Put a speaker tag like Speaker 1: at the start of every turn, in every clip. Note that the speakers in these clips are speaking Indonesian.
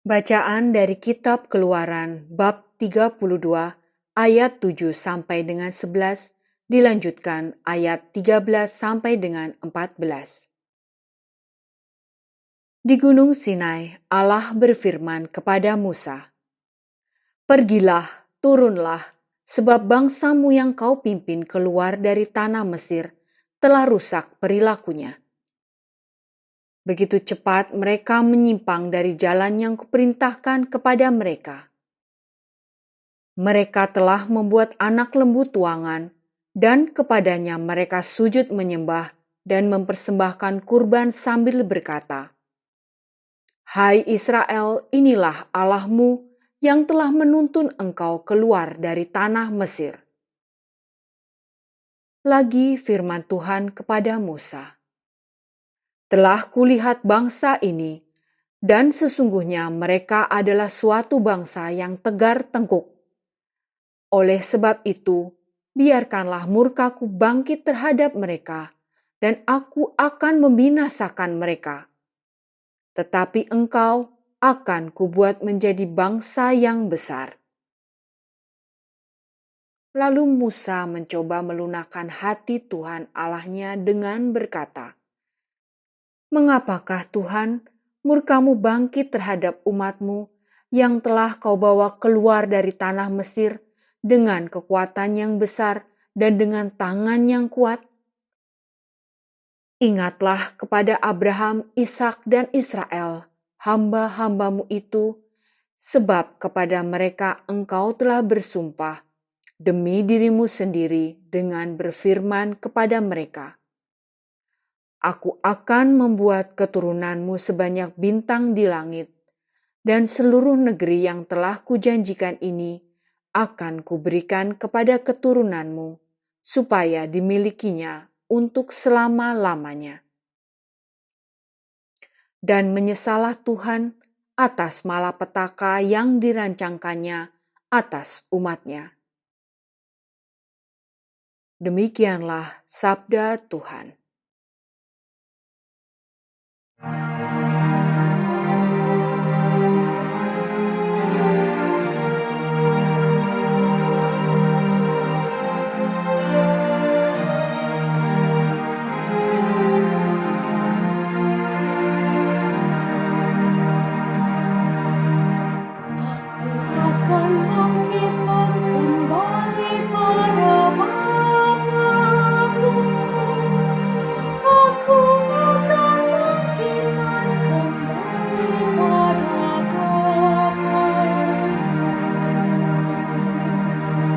Speaker 1: Bacaan dari Kitab Keluaran bab 32 ayat 7 sampai dengan 11 dilanjutkan ayat 13 sampai dengan 14. Di Gunung Sinai, Allah berfirman kepada Musa, "Pergilah, turunlah, sebab bangsamu yang kau pimpin keluar dari tanah Mesir telah rusak perilakunya. Begitu cepat mereka menyimpang dari jalan yang kuperintahkan kepada mereka. Mereka telah membuat anak lembu tuangan, dan kepadanya mereka sujud menyembah dan mempersembahkan kurban sambil berkata, 'Hai Israel, inilah Allahmu yang telah menuntun engkau keluar dari tanah Mesir.' Lagi firman Tuhan kepada Musa, 'Telah kulihat bangsa ini, dan sesungguhnya mereka adalah suatu bangsa yang tegar tengkuk. Oleh sebab itu, biarkanlah murkaku bangkit terhadap mereka, dan aku akan membinasakan mereka. Tetapi engkau akan kubuat menjadi bangsa yang besar.' Lalu Musa mencoba melunakkan hati Tuhan Allahnya dengan berkata, 'Mengapakah Tuhan, murkamu bangkit terhadap umatmu yang telah kau bawa keluar dari tanah Mesir dengan kekuatan yang besar dan dengan tangan yang kuat? Ingatlah kepada Abraham, Ishak, dan Israel, hamba-hambamu itu, sebab kepada mereka engkau telah bersumpah demi dirimu sendiri dengan berfirman kepada mereka, Aku akan membuat keturunanmu sebanyak bintang di langit, dan seluruh negeri yang telah kujanjikan ini akan kuberikan kepada keturunanmu, supaya dimilikinya untuk selama-lamanya.' Dan menyesalah Tuhan atas malapetaka yang dirancangkannya atas umatnya." Demikianlah sabda Tuhan.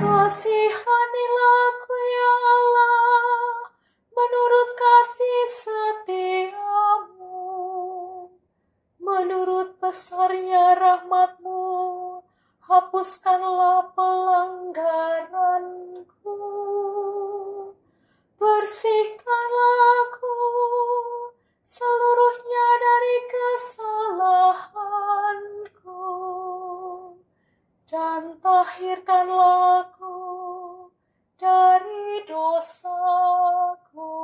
Speaker 2: Kasihanilah aku ya Allah, menurut kasih setiamu, menurut besarnya rahmatmu, hapuskanlah pelanggaranku, bersihkanlah aku seluruhnya dari kesalahanku, dan tahirkanlah aku dari dosaku.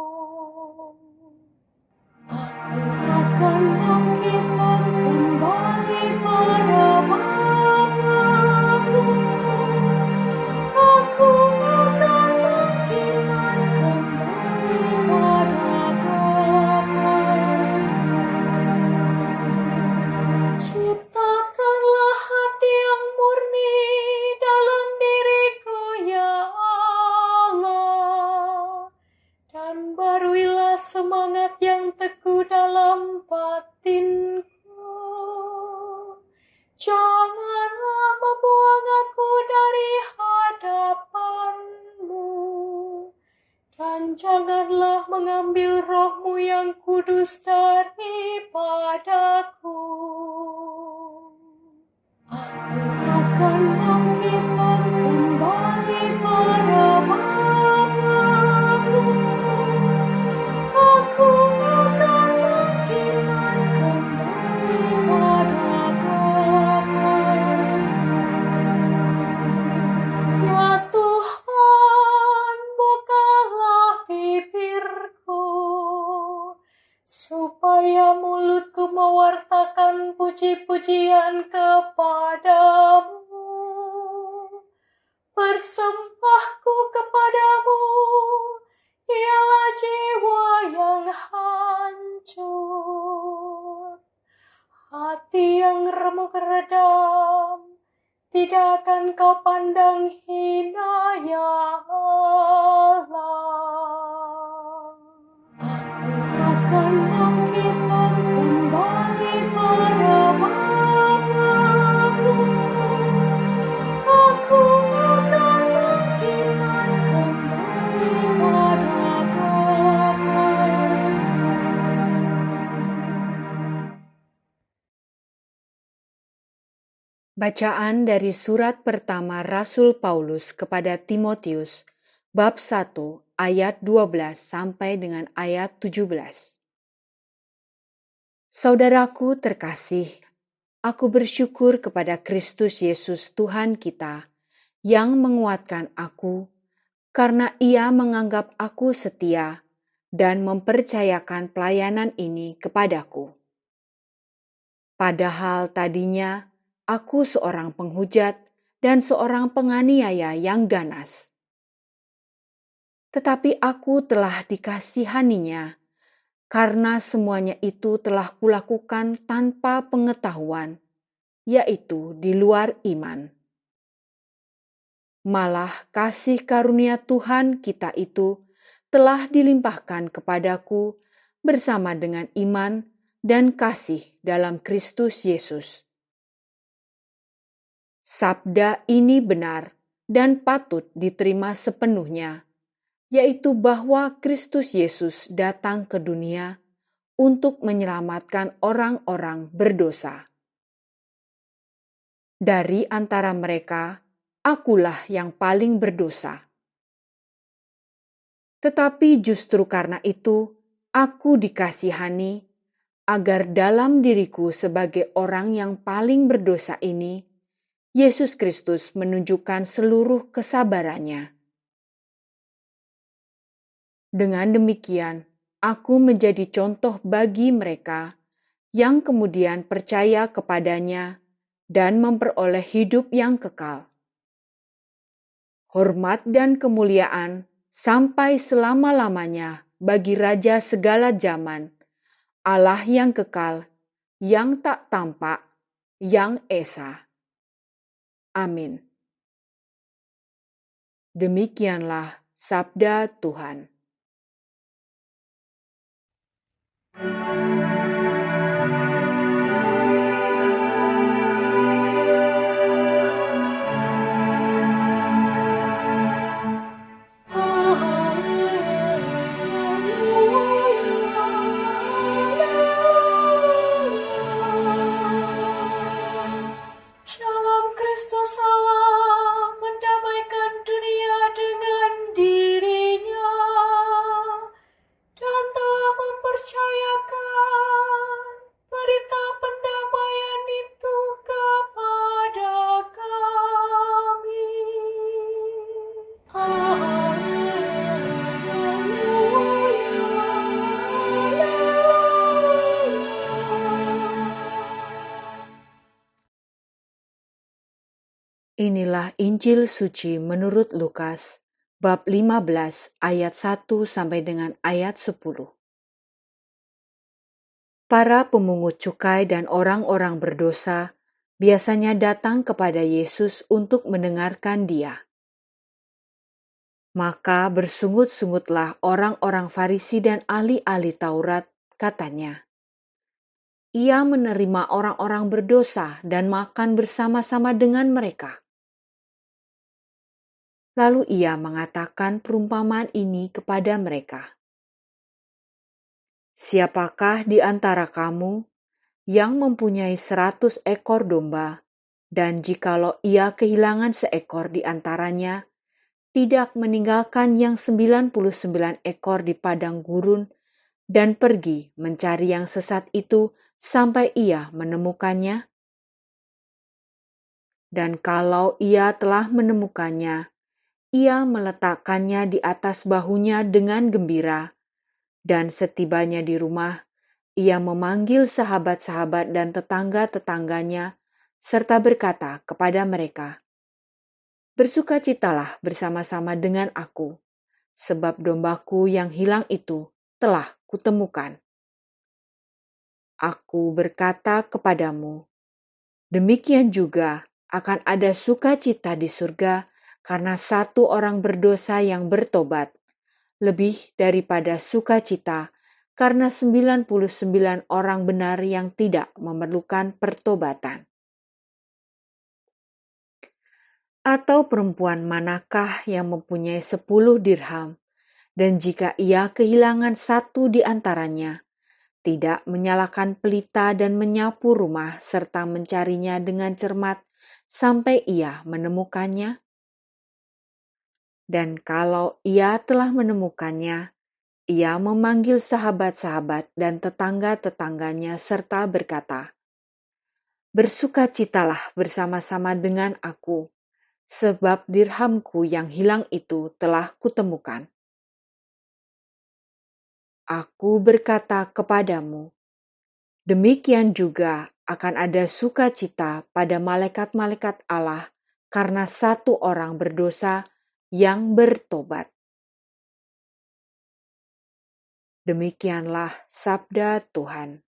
Speaker 2: Aku akan bangkitkan kembali pada Bapa-Ku. Aku akan bangkitkan kembali pada Bapa. Ciptakanlah hati yang murni dalam diriku ya Allah, dan baruilah semangat yang teguh dalam batinku. Janganlah membuang aku dari hadapan-Mu, dan janganlah mengambil roh-Mu yang kudus daripadaku. Aku akan bangkitkan kembali pada Bapa-Ku. Aku akan bangkitkan kembali pada Bapa. Ya Tuhan, bukalah bibirku, supaya mulutku mewartakan dan puji-pujian kepadamu. Persembahku kepadamu ialah jiwa yang hancur. Hati yang remuk redam tidak akan kau pandang hina, ya Allah. Aku akan bangkitkan kembali pada Bapa-Ku. Aku akan bangkitkan kembali pada Bapa-Ku.
Speaker 1: Bacaan dari surat pertama Rasul Paulus kepada Timotius, bab 1 ayat 12 sampai dengan ayat 17. Saudaraku terkasih, aku bersyukur kepada Kristus Yesus Tuhan kita yang menguatkan aku karena Ia menganggap aku setia dan mempercayakan pelayanan ini kepadaku. Padahal tadinya aku seorang penghujat dan seorang penganiaya yang ganas. Tetapi aku telah dikasihaninya, karena semuanya itu telah kulakukan tanpa pengetahuan, yaitu di luar iman. Malah kasih karunia Tuhan kita itu telah dilimpahkan kepadaku bersama dengan iman dan kasih dalam Kristus Yesus. Sabda ini benar dan patut diterima sepenuhnya, yaitu bahwa Kristus Yesus datang ke dunia untuk menyelamatkan orang-orang berdosa. Dari antara mereka, akulah yang paling berdosa. Tetapi justru karena itu, aku dikasihani, agar dalam diriku sebagai orang yang paling berdosa ini, Yesus Kristus menunjukkan seluruh kesabarannya. Dengan demikian, aku menjadi contoh bagi mereka yang kemudian percaya kepadanya dan memperoleh hidup yang kekal. Hormat dan kemuliaan sampai selama-lamanya bagi Raja segala zaman, Allah yang kekal, yang tak tampak, yang esa. Amin. Demikianlah sabda Tuhan.
Speaker 2: Dalam Kristus Allah mendamaikan dunia dengan dirinya dan telah mempercayakan berita pendamaian itu kepada kami.
Speaker 1: Inilah Injil suci menurut Lukas, bab 15 ayat 1 sampai dengan ayat 10. Para pemungut cukai dan orang-orang berdosa biasanya datang kepada Yesus untuk mendengarkan Dia. Maka bersungut-sungutlah orang-orang Farisi dan ahli-ahli Taurat, katanya. Ia menerima orang-orang berdosa dan makan bersama-sama dengan mereka. Lalu ia mengatakan perumpamaan ini kepada mereka. Siapakah di antara kamu yang mempunyai 100 ekor domba, dan jikalau ia kehilangan seekor di antaranya, tidak meninggalkan yang 99 ekor di padang gurun, dan pergi mencari yang sesat itu sampai ia menemukannya? Dan kalau ia telah menemukannya, ia meletakkannya di atas bahunya dengan gembira, dan setibanya di rumah, ia memanggil sahabat-sahabat dan tetangga-tetangganya serta berkata kepada mereka, "Bersukacitalah bersama-sama dengan aku, sebab dombaku yang hilang itu telah kutemukan." Aku berkata kepadamu, demikian juga akan ada sukacita di surga karena satu orang berdosa yang bertobat, lebih daripada sukacita karena 99 orang benar yang tidak memerlukan pertobatan. Atau perempuan manakah yang mempunyai 10 dirham, dan jika ia kehilangan satu di antaranya, tidak menyalakan pelita dan menyapu rumah serta mencarinya dengan cermat sampai ia menemukannya? Dan kalau ia telah menemukannya, ia memanggil sahabat-sahabat dan tetangga-tetangganya serta berkata, "Bersukacitalah bersama-sama dengan aku, sebab dirhamku yang hilang itu telah kutemukan." Aku berkata kepadamu, demikian juga akan ada sukacita pada malaikat-malaikat Allah karena satu orang berdosa yang bertobat. Demikianlah sabda Tuhan.